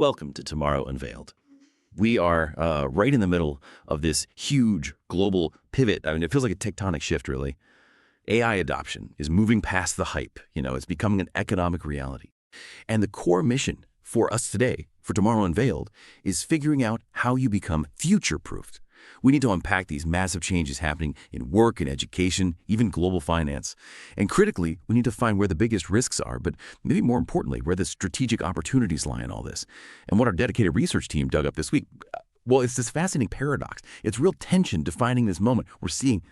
Welcome to Tomorrow Unveiled. We are right in the middle of this huge global pivot. I mean, it feels like a tectonic shift, really. AI adoption is moving past the hype. It's becoming an economic reality. And the core mission for us today, for Tomorrow Unveiled, is figuring out how you become future-proofed. We need to unpack these massive changes happening in work and education, even global finance. And critically, we need to find where the biggest risks are, but maybe more importantly, where the strategic opportunities lie in all this. And what our dedicated research team dug up this week, well, it's this fascinating paradox. It's real tension defining this moment. We're seeing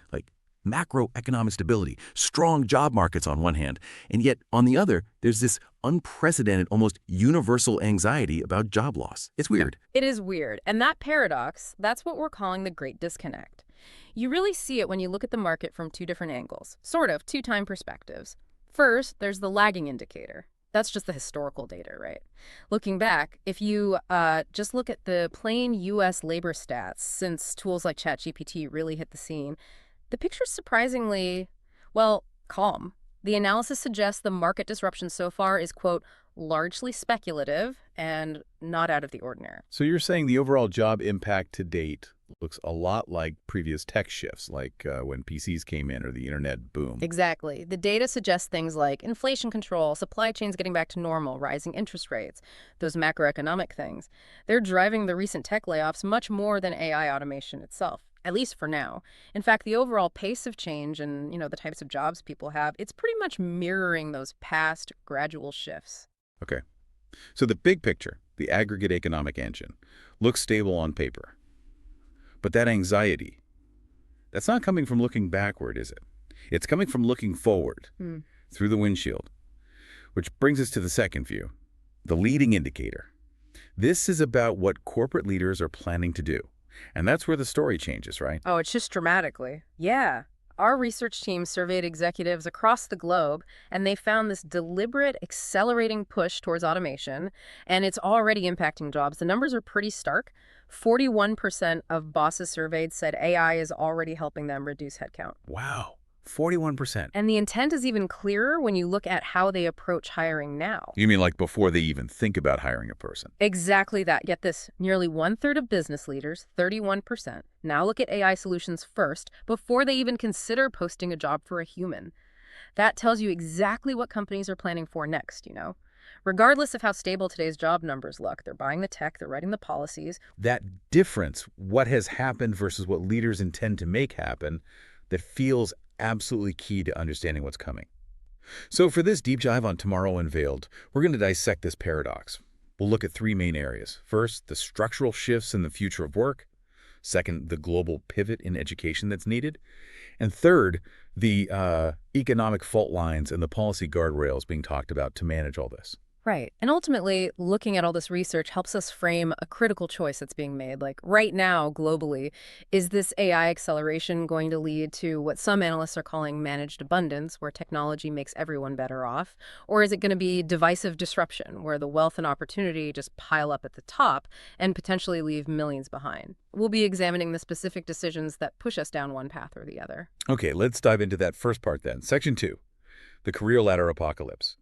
macroeconomic stability, strong job markets on one hand, and yet on the other, there's this unprecedented, almost universal anxiety about job loss. It's weird. It is weird. And that paradox, that's what we're calling the Great Disconnect. You really see it when you look at the market from two different angles, sort of two-time perspectives. First, there's the lagging indicator. That's just the historical data, right? Looking back, if you just look at the plain U.S. labor stats since tools like ChatGPT really hit the scene, the picture's surprisingly, calm. The analysis suggests the market disruption so far is, quote, largely speculative and not out of the ordinary. So you're saying the overall job impact to date looks a lot like previous tech shifts, like when PCs came in or the internet boom. Exactly. The data suggests things like inflation control, supply chains getting back to normal, rising interest rates, those macroeconomic things. They're driving the recent tech layoffs much more than AI automation itself. At least for now. In fact, the overall pace of change and, the types of jobs people have, it's pretty much mirroring those past gradual shifts. Okay. So the big picture, the aggregate economic engine, looks stable on paper. But that anxiety, that's not coming from looking backward, is it? It's coming from looking forward through the windshield. Which brings us to the second view, the leading indicator. This is about what corporate leaders are planning to do. And that's where the story changes, right? Oh, it's just dramatically. Yeah. Our research team surveyed executives across the globe, and they found this deliberate, accelerating push towards automation, and it's already impacting jobs. The numbers are pretty stark. 41% of bosses surveyed said AI is already helping them reduce headcount. Wow. 41%. And the intent is even clearer when you look at how they approach hiring now. You mean like before they even think about hiring a person? Exactly that. Get this, nearly 1/3 of business leaders, 31%, now look at AI solutions first before they even consider posting a job for a human. That tells you exactly what companies are planning for next, Regardless of how stable today's job numbers look, they're buying the tech, they're writing the policies. That difference, what has happened versus what leaders intend to make happen, that feels absolutely key to understanding what's coming. So for this deep dive on Tomorrow Unveiled, we're going to dissect this paradox. We'll look at three main areas. First, the structural shifts in the future of work. Second, the global pivot in education that's needed. And third, the economic fault lines and the policy guardrails being talked about to manage all this. Right. And ultimately, looking at all this research helps us frame a critical choice that's being made. Like right now, globally, is this AI acceleration going to lead to what some analysts are calling managed abundance, where technology makes everyone better off? Or is it going to be divisive disruption, where the wealth and opportunity just pile up at the top and potentially leave millions behind? We'll be examining the specific decisions that push us down one path or the other. Okay, let's dive into that first part then. Section 2, the career ladder apocalypse.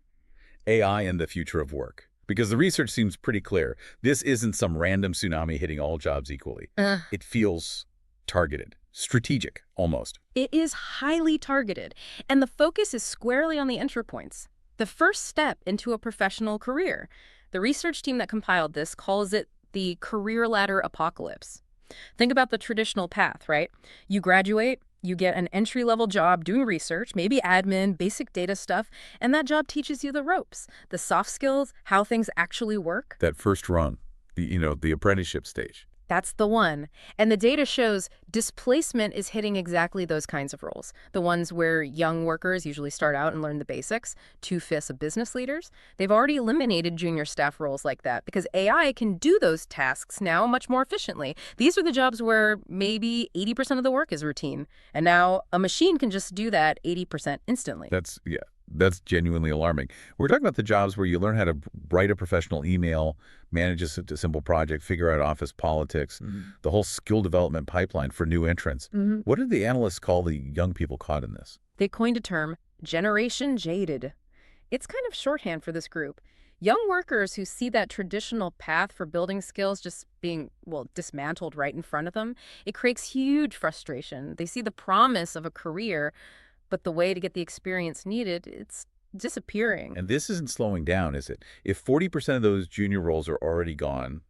AI and the future of work. Because the research seems pretty clear. This isn't some random tsunami hitting all jobs equally. It feels targeted, strategic, almost. It is highly targeted, and the focus is squarely on the entry points, the first step into a professional career. The research team that compiled this calls it the career ladder apocalypse. Think about the traditional path, right? You graduate, you get an entry-level job doing research, maybe admin, basic data stuff, and that job teaches you the ropes, the soft skills, how things actually work. That first run, the apprenticeship stage. That's the one. And the data shows displacement is hitting exactly those kinds of roles. The ones where young workers usually start out and learn the basics, 2/5 of business leaders. They've already eliminated junior staff roles like that because AI can do those tasks now much more efficiently. These are the jobs where maybe 80% of the work is routine. And now a machine can just do that 80% instantly. That's genuinely alarming. We're talking about the jobs where you learn how to write a professional email, manage a simple project, figure out office politics, the whole skill development pipeline for new entrants. What did the analysts call the young people caught in this? They coined a term, Generation Jaded. It's kind of shorthand for this group. Young workers who see that traditional path for building skills just being, well, dismantled right in front of them, it creates huge frustration. They see the promise of a career, but the way to get the experience needed, it's disappearing. And this isn't slowing down, is it? If 40% of those junior roles are already gone,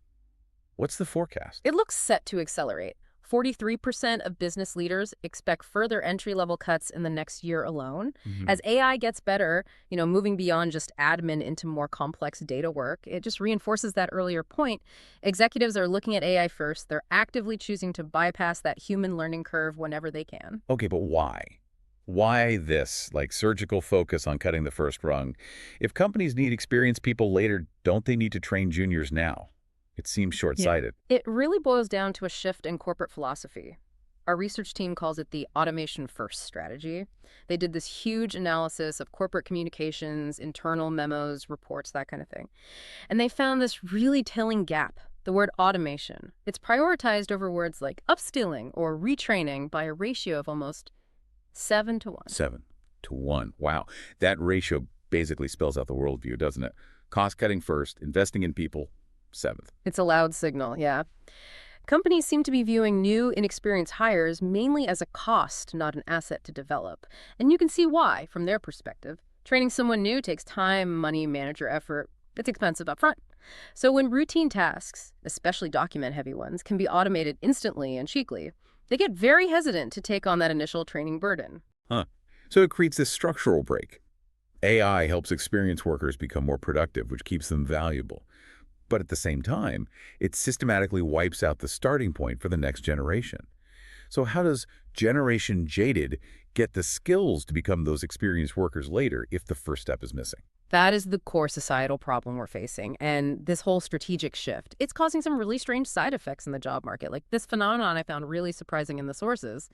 what's the forecast? It looks set to accelerate. 43% of business leaders expect further entry-level cuts in the next year alone. As AI gets better, moving beyond just admin into more complex data work, it just reinforces that earlier point. Executives are looking at AI first. They're actively choosing to bypass that human learning curve whenever they can. Okay, but why? Why this, like, surgical focus on cutting the first rung? If companies need experienced people later, don't they need to train juniors now? It seems short-sighted. It really boils down to a shift in corporate philosophy. Our research team calls it the automation-first strategy. They did this huge analysis of corporate communications, internal memos, reports, that kind of thing. And they found this really telling gap, the word automation. It's prioritized over words like upskilling or retraining by a ratio of almost 7 to 1. 7 to 1. Wow. That ratio basically spells out the worldview, doesn't it? Cost-cutting first, investing in people, 7th. It's a loud signal, yeah. Companies seem to be viewing new, inexperienced hires mainly as a cost, not an asset to develop. And you can see why, from their perspective. Training someone new takes time, money, manager effort. It's expensive up front. So when routine tasks, especially document-heavy ones, can be automated instantly and cheaply, they get very hesitant to take on that initial training burden. So it creates this structural break. AI helps experienced workers become more productive, which keeps them valuable. But at the same time, it systematically wipes out the starting point for the next generation. So how does Generation Jaded get the skills to become those experienced workers later if the first step is missing? That is the core societal problem we're facing. And this whole strategic shift, it's causing some really strange side effects in the job market. Like this phenomenon I found really surprising in the sources.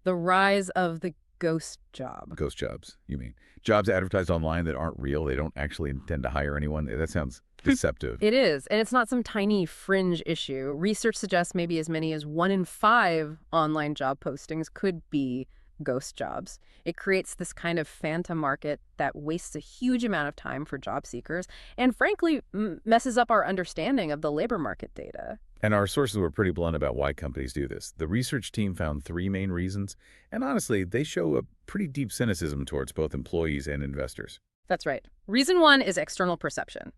The rise of the ghost job. Ghost jobs, you mean? Jobs advertised online that aren't real, they don't actually intend to hire anyone? That sounds deceptive. It is, and it's not some tiny fringe issue. Research suggests maybe as many as 1 in 5 online job postings could be ghost jobs. It creates this kind of phantom market that wastes a huge amount of time for job seekers and frankly messes up our understanding of the labor market data. And our sources were pretty blunt about why companies do this. The research team found 3 main reasons, and honestly, they show a pretty deep cynicism towards both employees and investors. That's right. Reason 1 is external perception.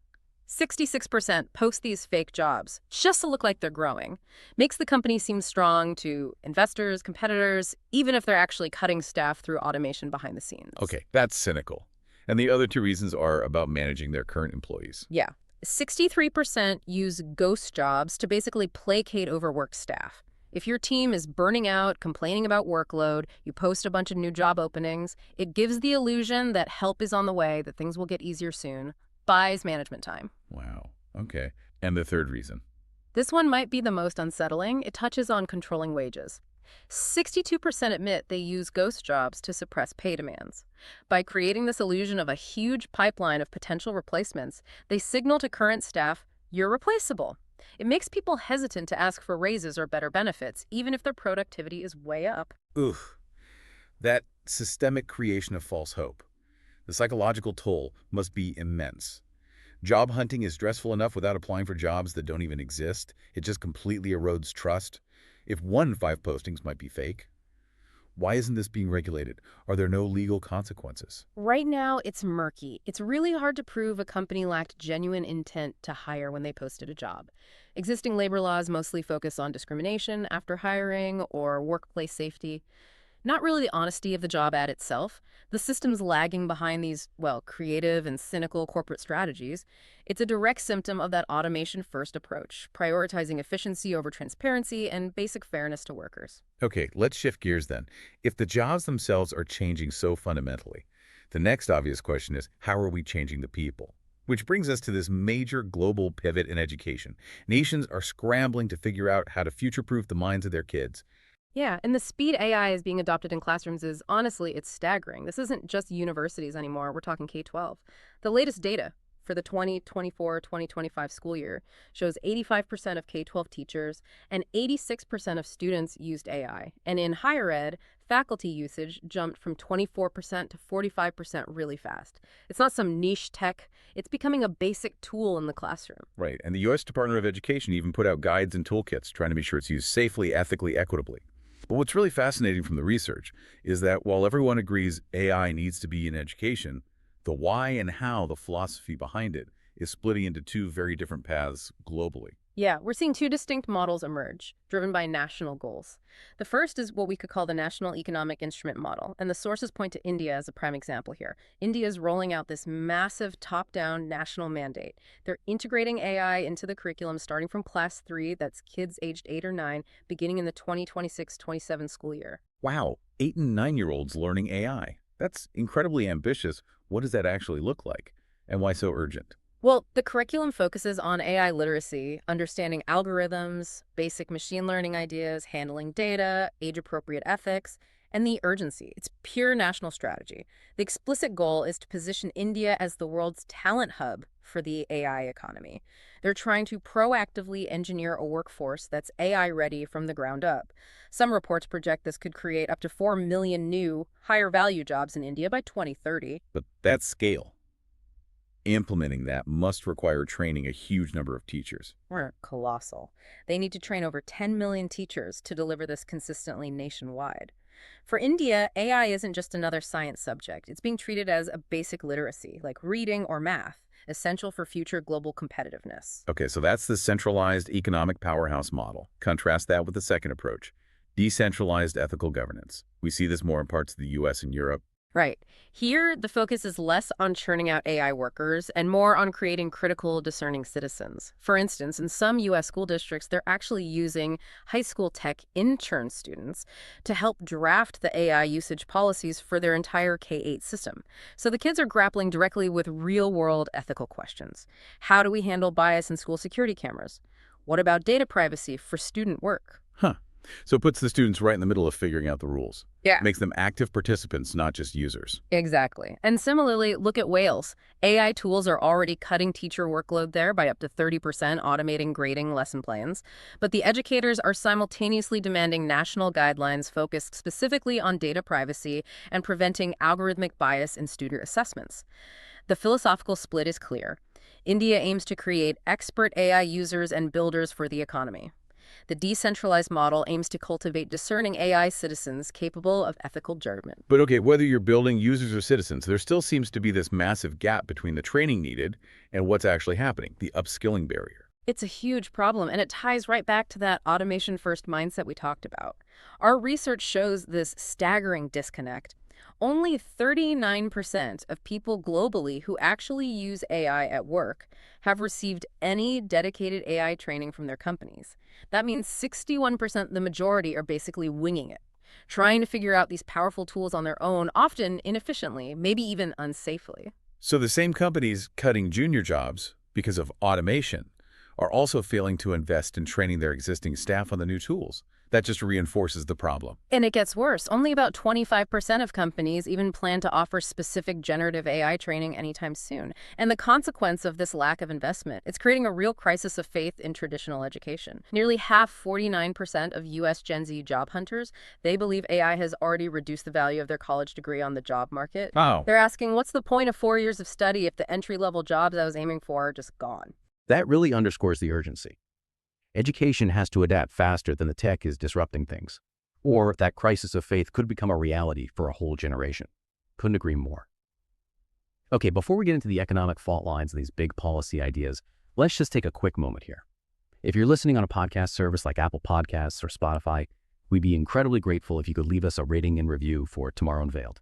66% post these fake jobs just to look like they're growing. Makes the company seem strong to investors, competitors, even if they're actually cutting staff through automation behind the scenes. Okay, that's cynical. And the other 2 reasons are about managing their current employees. Yeah. 63% use ghost jobs to basically placate overworked staff. If your team is burning out, complaining about workload, you post a bunch of new job openings, it gives the illusion that help is on the way, that things will get easier soon. Buys management time. Wow. Okay. And the 3rd reason? This one might be the most unsettling. It touches on controlling wages. 62% admit they use ghost jobs to suppress pay demands. By creating this illusion of a huge pipeline of potential replacements, they signal to current staff, you're replaceable. It makes people hesitant to ask for raises or better benefits, even if their productivity is way up. Oof. That systemic creation of false hope. The psychological toll must be immense. Job hunting is stressful enough without applying for jobs that don't even exist. It just completely erodes trust. If 1 in 5 postings might be fake, why isn't this being regulated? Are there no legal consequences? Right now, it's murky. It's really hard to prove a company lacked genuine intent to hire when they posted a job. Existing labor laws mostly focus on discrimination after hiring or workplace safety. Not really the honesty of the job ad itself. The system's lagging behind these, well, creative and cynical corporate strategies. It's a direct symptom of that automation-first approach, prioritizing efficiency over transparency and basic fairness to workers. Okay, let's shift gears then. If the jobs themselves are changing so fundamentally, the next obvious question is, how are we changing the people? Which brings us to this major global pivot in education. Nations are scrambling to figure out how to future-proof the minds of their kids. Yeah, and the speed AI is being adopted in classrooms is, honestly, it's staggering. This isn't just universities anymore. We're talking K-12. The latest data, for the 2024-2025 school year shows 85% of K-12 teachers and 86% of students used AI. And in higher ed, faculty usage jumped from 24% to 45% really fast. It's not some niche tech. It's becoming a basic tool in the classroom. Right, and the U.S. Department of Education even put out guides and toolkits trying to make sure it's used safely, ethically, equitably. But what's really fascinating from the research is that while everyone agrees AI needs to be in education, the why and how, the philosophy behind it, is splitting into two very different paths globally. Yeah, we're seeing two distinct models emerge, driven by national goals. The first is what we could call the National Economic Instrument Model, and the sources point to India as a prime example here. India is rolling out this massive top-down national mandate. They're integrating AI into the curriculum starting from class 3, that's kids aged 8 or 9, beginning in the 2026-27 school year. Wow, 8- and 9-year-olds learning AI. That's incredibly ambitious. What does that actually look like? And why so urgent? Well, the curriculum focuses on AI literacy, understanding algorithms, basic machine learning ideas, handling data, age-appropriate ethics, and the urgency. It's pure national strategy. The explicit goal is to position India as the world's talent hub for the AI economy. They're trying to proactively engineer a workforce that's AI-ready from the ground up. Some reports project this could create up to 4 million new, higher-value jobs in India by 2030. But that scale. Implementing that must require training a huge number of teachers. Are colossal. They need to train over 10 million teachers to deliver this consistently nationwide. For India, AI isn't just another science subject. It's being treated as a basic literacy, like reading or math, essential for future global competitiveness. Okay, so that's the centralized economic powerhouse model. Contrast that with the second approach, decentralized ethical governance. We see this more in parts of the US and Europe. Right. Here, the focus is less on churning out AI workers and more on creating critical, discerning citizens. For instance, in some U.S. school districts, they're actually using high school tech intern students to help draft the AI usage policies for their entire K-8 system. So the kids are grappling directly with real-world ethical questions. How do we handle bias in school security cameras? What about data privacy for student work? Huh. So it puts the students right in the middle of figuring out the rules. Yeah. Makes them active participants, not just users. Exactly. And similarly, look at Wales. AI tools are already cutting teacher workload there by up to 30%, automating grading lesson plans. But the educators are simultaneously demanding national guidelines focused specifically on data privacy and preventing algorithmic bias in student assessments. The philosophical split is clear. India aims to create expert AI users and builders for the economy. The decentralized model aims to cultivate discerning AI citizens capable of ethical judgment. But okay, whether you're building users or citizens, there still seems to be this massive gap between the training needed and what's actually happening, the upskilling barrier. It's a huge problem, and it ties right back to that automation-first mindset we talked about. Our research shows this staggering disconnect. Only 39% of people globally who actually use AI at work have received any dedicated AI training from their companies. That means 61%, the majority, are basically winging it, trying to figure out these powerful tools on their own, often inefficiently, maybe even unsafely. So the same companies cutting junior jobs because of automation are also failing to invest in training their existing staff on the new tools. That just reinforces the problem. And it gets worse. Only about 25% of companies even plan to offer specific generative AI training anytime soon. And the consequence of this lack of investment, it's creating a real crisis of faith in traditional education. Nearly half, 49% of U.S. Gen Z job hunters, they believe AI has already reduced the value of their college degree on the job market. Oh. They're asking, what's the point of 4 years of study if the entry-level jobs I was aiming for are just gone? That really underscores the urgency. Education has to adapt faster than the tech is disrupting things, or that crisis of faith could become a reality for a whole generation. Couldn't agree more. Okay, before we get into the economic fault lines and these big policy ideas, let's just take a quick moment here. If you're listening on a podcast service like Apple Podcasts or Spotify, we'd be incredibly grateful if you could leave us a rating and review for Tomorrow Unveiled.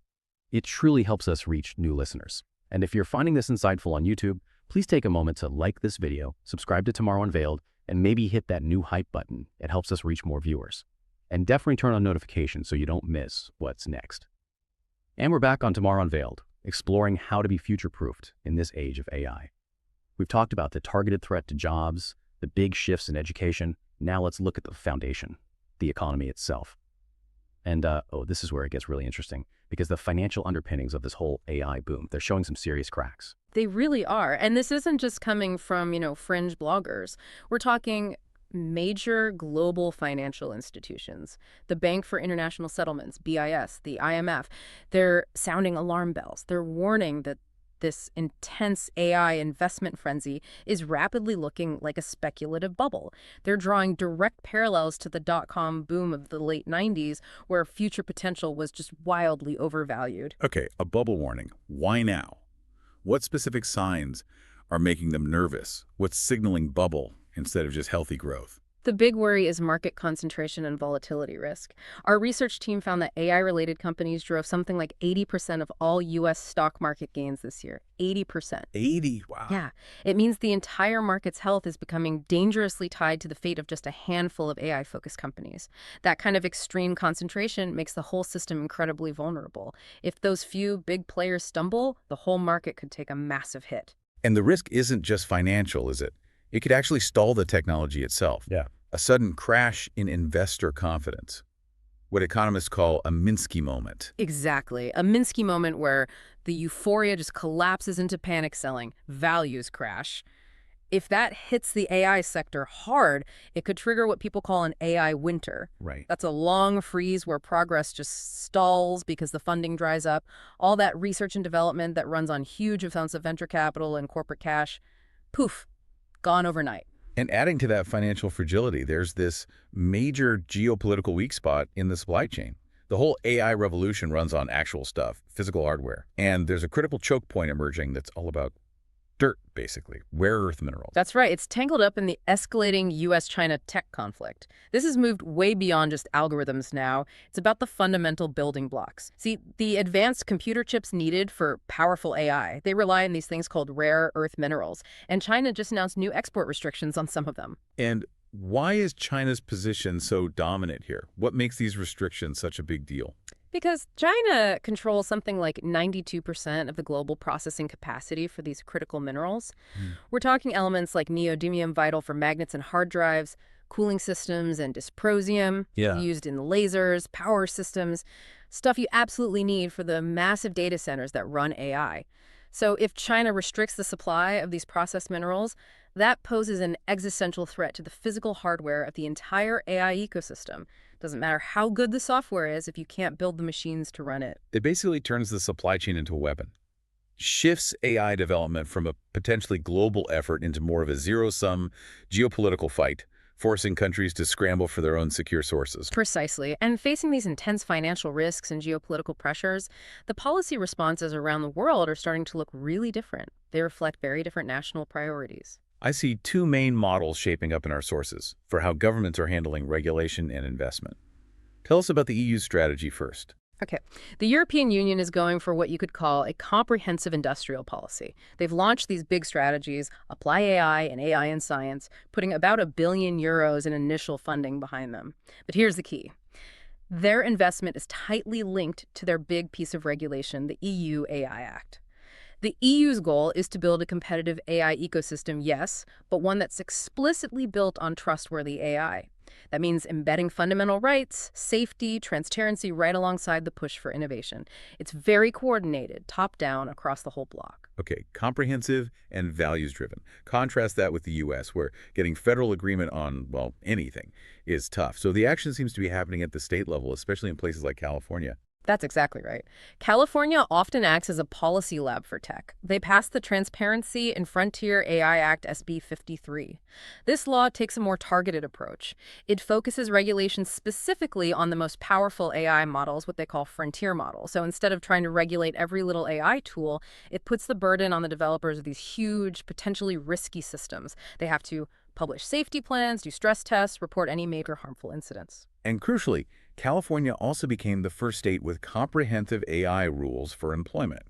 It truly helps us reach new listeners. And if you're finding this insightful on YouTube, please take a moment to like this video, subscribe to Tomorrow Unveiled, and maybe hit that new hype button. It helps us reach more viewers. And definitely turn on notifications so you don't miss what's next. And we're back on Tomorrow Unveiled, exploring how to be future-proofed in this age of AI. We've talked about the targeted threat to jobs, the big shifts in education. Now let's look at the foundation, the economy itself. And this is where it gets really interesting, because the financial underpinnings of this whole AI boom, they're showing some serious cracks. They really are. And this isn't just coming from, fringe bloggers. We're talking major global financial institutions, the Bank for International Settlements, BIS, the IMF. They're sounding alarm bells. They're warning that this intense AI investment frenzy is rapidly looking like a speculative bubble. They're drawing direct parallels to the dot-com boom of the late 90s, where future potential was just wildly overvalued. Okay, a bubble warning. Why now? What specific signs are making them nervous? What's signaling bubble instead of just healthy growth? The big worry is market concentration and volatility risk. Our research team found that AI-related companies drove something like 80% of all U.S. stock market gains this year. 80%. 80? Wow. Yeah. It means the entire market's health is becoming dangerously tied to the fate of just a handful of AI-focused companies. That kind of extreme concentration makes the whole system incredibly vulnerable. If those few big players stumble, the whole market could take a massive hit. And the risk isn't just financial, is it? It could actually stall the technology itself. Yeah. A sudden crash in investor confidence. What economists call a Minsky moment. Exactly. A Minsky moment where the euphoria just collapses into panic selling, values crash. If that hits the AI sector hard, it could trigger what people call an AI winter. Right. That's a long freeze where progress just stalls because the funding dries up. All that research and development that runs on huge amounts of venture capital and corporate cash, poof, gone overnight. And adding to that financial fragility, there's this major geopolitical weak spot in the supply chain. The whole AI revolution runs on actual stuff, physical hardware. And there's a critical choke point emerging that's all about dirt, basically, rare earth minerals. That's right. It's tangled up in the escalating U.S.-China tech conflict. This has moved way beyond just algorithms now. It's about the fundamental building blocks. See, the advanced computer chips needed for powerful AI, they rely on these things called rare earth minerals. And China just announced new export restrictions on some of them. And why is China's position so dominant here? What makes these restrictions such a big deal? Because China controls something like 92% of the global processing capacity for these critical minerals. We're talking elements like neodymium, vital for magnets and hard drives, cooling systems and dysprosium used in lasers, power systems, stuff you absolutely need for the massive data centers that run AI. So if China restricts the supply of these processed minerals, that poses an existential threat to the physical hardware of the entire AI ecosystem. Doesn't matter how good the software is if you can't build the machines to run it. It basically turns the supply chain into a weapon. Shifts AI development from a potentially global effort into more of a zero-sum geopolitical fight, forcing countries to scramble for their own secure sources. Precisely. And facing these intense financial risks and geopolitical pressures, the policy responses around the world are starting to look really different. They reflect very different national priorities. I see two main models shaping up in our sources for how governments are handling regulation and investment. Tell us about the EU's strategy first. Okay. The European Union is going for what you could call a comprehensive industrial policy. They've launched these big strategies, apply AI and AI in science, putting about €1 billion in initial funding behind them. But here's the key. Their investment is tightly linked to their big piece of regulation, the EU AI Act. The EU's goal is to build a competitive AI ecosystem, yes, but one that's explicitly built on trustworthy AI. That means embedding fundamental rights, safety, transparency right alongside the push for innovation. It's very coordinated, top-down, across the whole bloc. Okay, comprehensive and values-driven. Contrast that with the U.S., where getting federal agreement on, well, anything is tough. So the action seems to be happening at the state level, especially in places like California. That's exactly right. California often acts as a policy lab for tech. They passed the Transparency and Frontier AI Act SB 53. This law takes a more targeted approach. It focuses regulations specifically on the most powerful AI models, what they call frontier models. So instead of trying to regulate every little AI tool, it puts the burden on the developers of these huge, potentially risky systems. They have to publish safety plans, do stress tests, report any major harmful incidents. And crucially, California also became the first state with comprehensive AI rules for employment.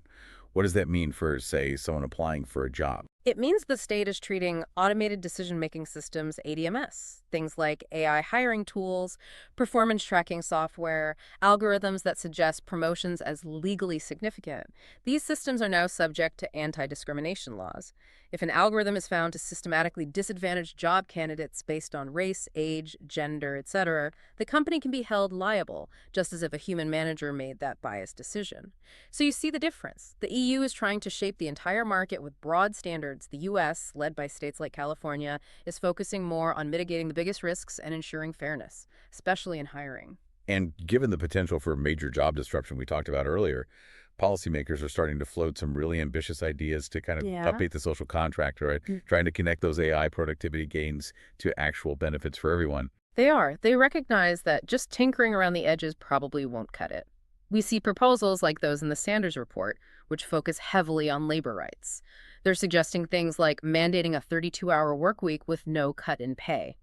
What does that mean for, say, someone applying for a job? It means the state is treating automated decision-making systems, ADMS, things like AI hiring tools, performance tracking software, algorithms that suggest promotions as legally significant. These systems are now subject to anti-discrimination laws. If an algorithm is found to systematically disadvantage job candidates based on race, age, gender, etc., the company can be held liable, just as if a human manager made that biased decision. So you see the difference. The EU is trying to shape the entire market with broad standards. The US, led by states like California, is focusing more on mitigating the biggest risks and ensuring fairness, especially in hiring. And given the potential for major job disruption we talked about earlier, policymakers are starting to float some really ambitious ideas to kind of Yeah. update the social contract, right? Trying to connect those AI productivity gains to actual benefits for everyone. They are. They recognize that just tinkering around the edges probably won't cut it. We see proposals like those in the Sanders report, which focus heavily on labor rights. They're suggesting things like mandating a 32-hour work week with no cut in pay.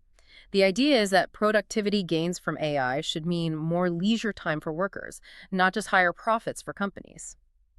The idea is that productivity gains from AI should mean more leisure time for workers, not just higher profits for companies.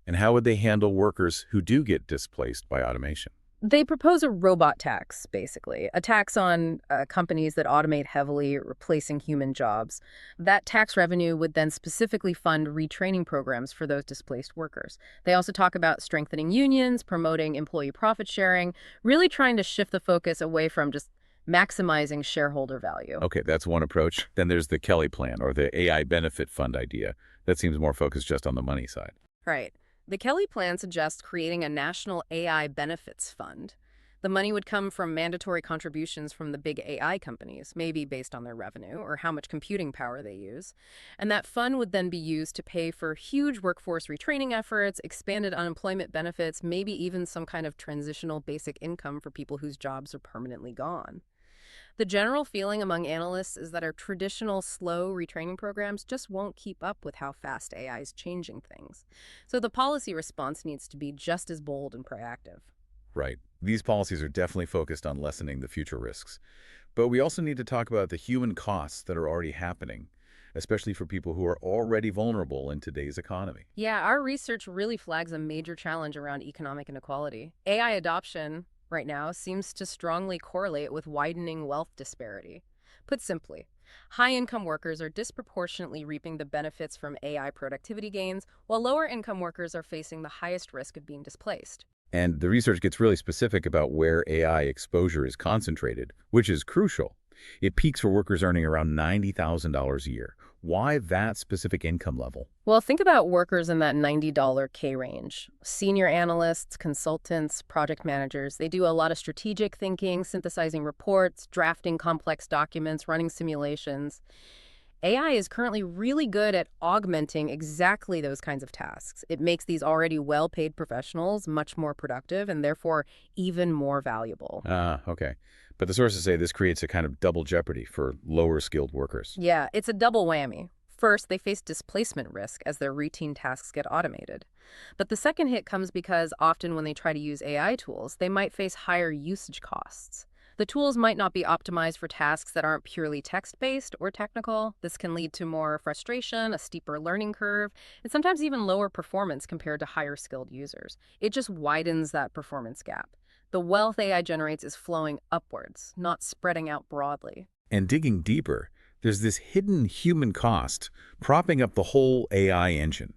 And how would they handle workers who do get displaced by automation? They propose a robot tax, basically, a tax on companies that automate heavily, replacing human jobs. That tax revenue would then specifically fund retraining programs for those displaced workers. They also talk about strengthening unions, promoting employee profit sharing, really trying to shift the focus away from just maximizing shareholder value. Okay, that's one approach. Then there's the Kelly plan or the AI benefit fund idea. That seems more focused just on the money side. Right. The Kelly plan suggests creating a national AI benefits fund. The money would come from mandatory contributions from the big AI companies, maybe based on their revenue or how much computing power they use. And that fund would then be used to pay for huge workforce retraining efforts, expanded unemployment benefits, maybe even some kind of transitional basic income for people whose jobs are permanently gone. The general feeling among analysts is that our traditional slow retraining programs just won't keep up with how fast AI is changing things. So the policy response needs to be just as bold and proactive. Right. These policies are definitely focused on lessening the future risks. But we also need to talk about the human costs that are already happening, especially for people who are already vulnerable in today's economy. Yeah, our research really flags a major challenge around economic inequality. AI adoption right now seems to strongly correlate with widening wealth disparity. Put simply, high-income workers are disproportionately reaping the benefits from AI productivity gains, while lower-income workers are facing the highest risk of being displaced. And the research gets really specific about where AI exposure is concentrated, which is crucial. It peaks for workers earning around $90,000 a year. Why that specific income level? Well, think about workers in that $90 K range. Senior analysts, consultants, project managers, they do a lot of strategic thinking, synthesizing reports, drafting complex documents, running simulations. AI is currently really good at augmenting exactly those kinds of tasks. It makes these already well-paid professionals much more productive and therefore even more valuable. Okay. But the sources say this creates a kind of double jeopardy for lower skilled workers. Yeah, it's a double whammy. First, they face displacement risk as their routine tasks get automated. But the second hit comes because often when they try to use AI tools, they might face higher usage costs. The tools might not be optimized for tasks that aren't purely text-based or technical. This can lead to more frustration, a steeper learning curve, and sometimes even lower performance compared to higher-skilled users. It just widens that performance gap. The wealth AI generates is flowing upwards, not spreading out broadly. And digging deeper, there's this hidden human cost propping up the whole AI engine.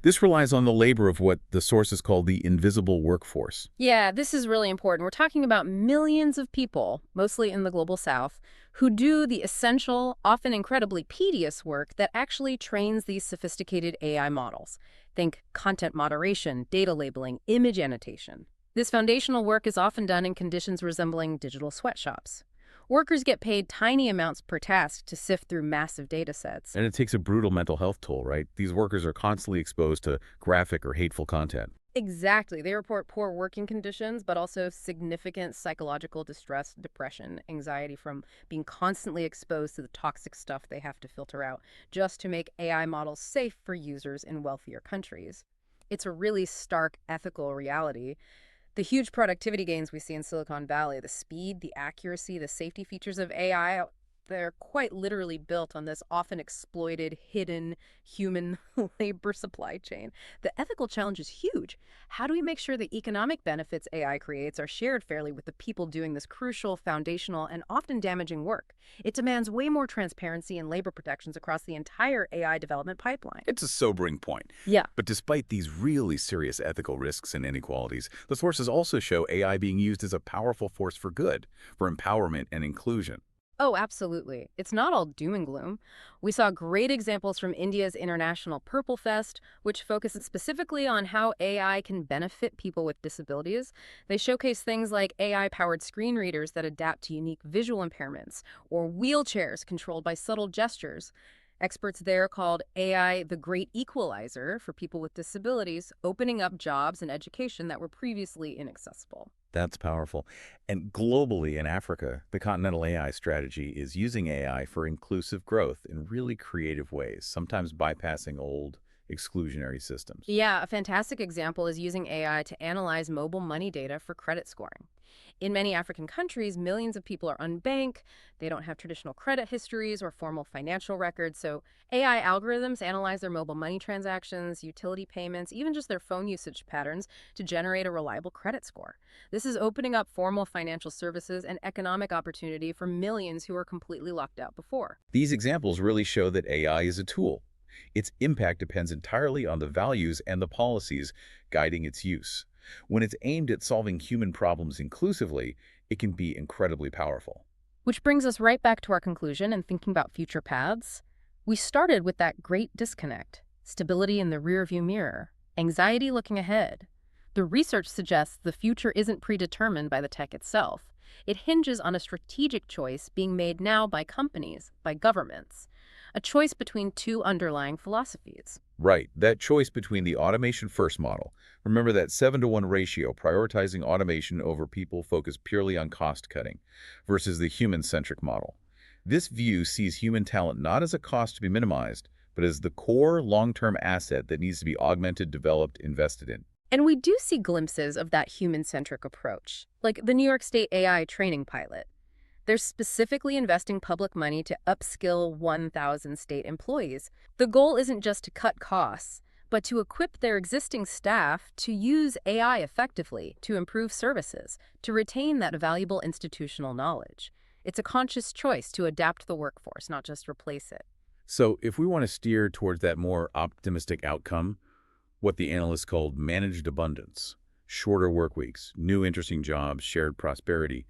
This relies on the labor of what the sources call the invisible workforce. Yeah, this is really important. We're talking about millions of people, mostly in the global south, who do the essential, often incredibly tedious work that actually trains these sophisticated AI models. Think content moderation, data labeling, image annotation. This foundational work is often done in conditions resembling digital sweatshops. Workers get paid tiny amounts per task to sift through massive data sets. And it takes a brutal mental health toll, right? These workers are constantly exposed to graphic or hateful content. Exactly. They report poor working conditions, but also significant psychological distress, depression, anxiety from being constantly exposed to the toxic stuff they have to filter out just to make AI models safe for users in wealthier countries. It's a really stark ethical reality. The huge productivity gains we see in Silicon Valley, the speed, the accuracy, the safety features of AI, They're quite literally built on this often exploited, hidden human labor supply chain. The ethical challenge is huge. How do we make sure the economic benefits AI creates are shared fairly with the people doing this crucial, foundational, and often damaging work? It demands way more transparency and labor protections across the entire AI development pipeline. It's a sobering point. Yeah. But despite these really serious ethical risks and inequalities, the sources also show AI being used as a powerful force for good, for empowerment and inclusion. Oh, absolutely. It's not all doom and gloom. We saw great examples from India's International Purple Fest, which focuses specifically on how AI can benefit people with disabilities. They showcase things like AI-powered screen readers that adapt to unique visual impairments, or wheelchairs controlled by subtle gestures. Experts there called AI the Great Equalizer for people with disabilities, opening up jobs and education that were previously inaccessible. That's powerful. And globally in Africa, the Continental AI strategy is using AI for inclusive growth in really creative ways, sometimes bypassing old exclusionary systems. Yeah, a fantastic example is using AI to analyze mobile money data for credit scoring. In many African countries, millions of people are unbanked, they don't have traditional credit histories or formal financial records, so AI algorithms analyze their mobile money transactions, utility payments, even just their phone usage patterns to generate a reliable credit score. This is opening up formal financial services and economic opportunity for millions who were completely locked out before. These examples really show that AI is a tool. Its impact depends entirely on the values and the policies guiding its use. When it's aimed at solving human problems inclusively, it can be incredibly powerful. Which brings us right back to our conclusion and thinking about future paths. We started with that great disconnect, stability in the rearview mirror, anxiety looking ahead. The research suggests the future isn't predetermined by the tech itself. It hinges on a strategic choice being made now by companies, by governments. A choice between two underlying philosophies. Right, that choice between the automation-first model, remember that 7-to-1 ratio prioritizing automation over people focused purely on cost-cutting, versus the human-centric model. This view sees human talent not as a cost to be minimized, but as the core long-term asset that needs to be augmented, developed, invested in. And we do see glimpses of that human-centric approach, like the New York State AI training pilot. They're specifically investing public money to upskill 1,000 state employees. The goal isn't just to cut costs, but to equip their existing staff to use AI effectively, to improve services, to retain that valuable institutional knowledge. It's a conscious choice to adapt the workforce, not just replace it. So if we want to steer towards that more optimistic outcome, what the analysts called managed abundance, shorter work weeks, new interesting jobs, shared prosperity,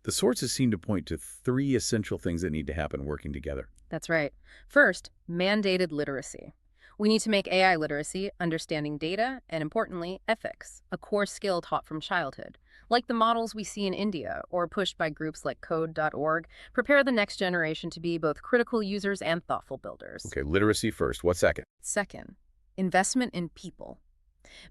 the sources seem to point to 3 essential things that need to happen working together. That's right. First, mandated literacy. We need to make AI literacy, understanding data, and importantly, ethics, a core skill taught from childhood. Like the models we see in India, or pushed by groups like Code.org, prepare the next generation to be both critical users and thoughtful builders. Okay, literacy first. What's second? Second, investment in people.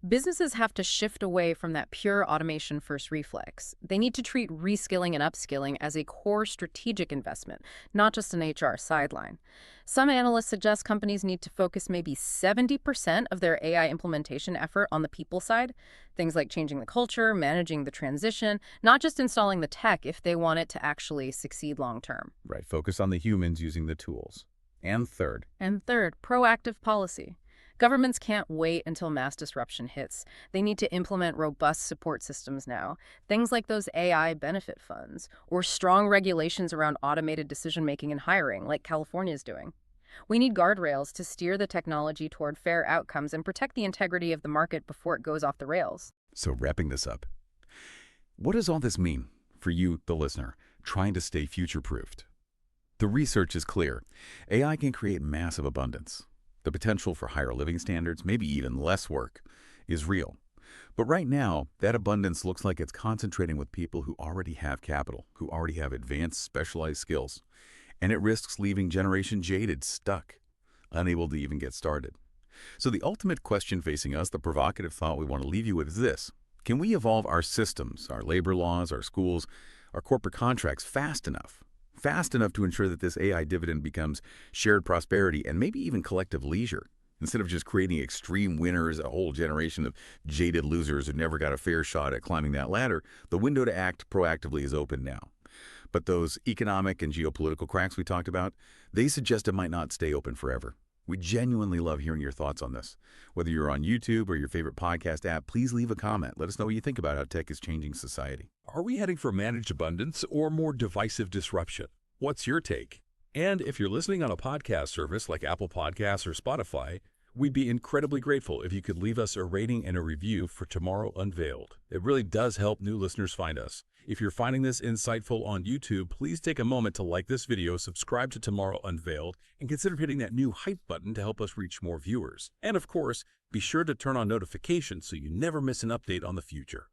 Businesses have to shift away from that pure automation-first reflex. They need to treat reskilling and upskilling as a core strategic investment, not just an HR sideline. Some analysts suggest companies need to focus maybe 70% of their AI implementation effort on the people side, things like changing the culture, managing the transition, not just installing the tech if they want it to actually succeed long-term. Right, focus on the humans using the tools. And third, Proactive policy. Governments can't wait until mass disruption hits. They need to implement robust support systems now. Things like those AI benefit funds, or strong regulations around automated decision-making and hiring, like California's doing. We need guardrails to steer the technology toward fair outcomes and protect the integrity of the market before it goes off the rails. So wrapping this up, what does all this mean for you, the listener, trying to stay future-proofed? The research is clear. AI can create massive abundance. The potential for higher living standards, maybe even less work, is real. But right now, that abundance looks like it's concentrating with people who already have capital, who already have advanced specialized skills, and it risks leaving Generation Jaded stuck, unable to even get started. So the ultimate question facing us, the provocative thought we want to leave you with is this: can we evolve our systems, our labor laws, our schools, our corporate contracts fast enough to ensure that this AI dividend becomes shared prosperity and maybe even collective leisure, instead of just creating extreme winners, a whole generation of jaded losers who never got a fair shot at climbing that ladder? The window to act proactively is open now. But those economic and geopolitical cracks we talked about, they suggest it might not stay open forever. We genuinely love hearing your thoughts on this. Whether you're on YouTube or your favorite podcast app, please leave a comment. Let us know what you think about how tech is changing society. Are we heading for managed abundance or more divisive disruption? What's your take? And if you're listening on a podcast service like Apple Podcasts or Spotify, we'd be incredibly grateful if you could leave us a rating and a review for Tomorrow Unveiled. It really does help new listeners find us. If you're finding this insightful on YouTube, please take a moment to like this video, subscribe to Tomorrow Unveiled, and consider hitting that new hype button to help us reach more viewers. And of course, be sure to turn on notifications so you never miss an update on the future.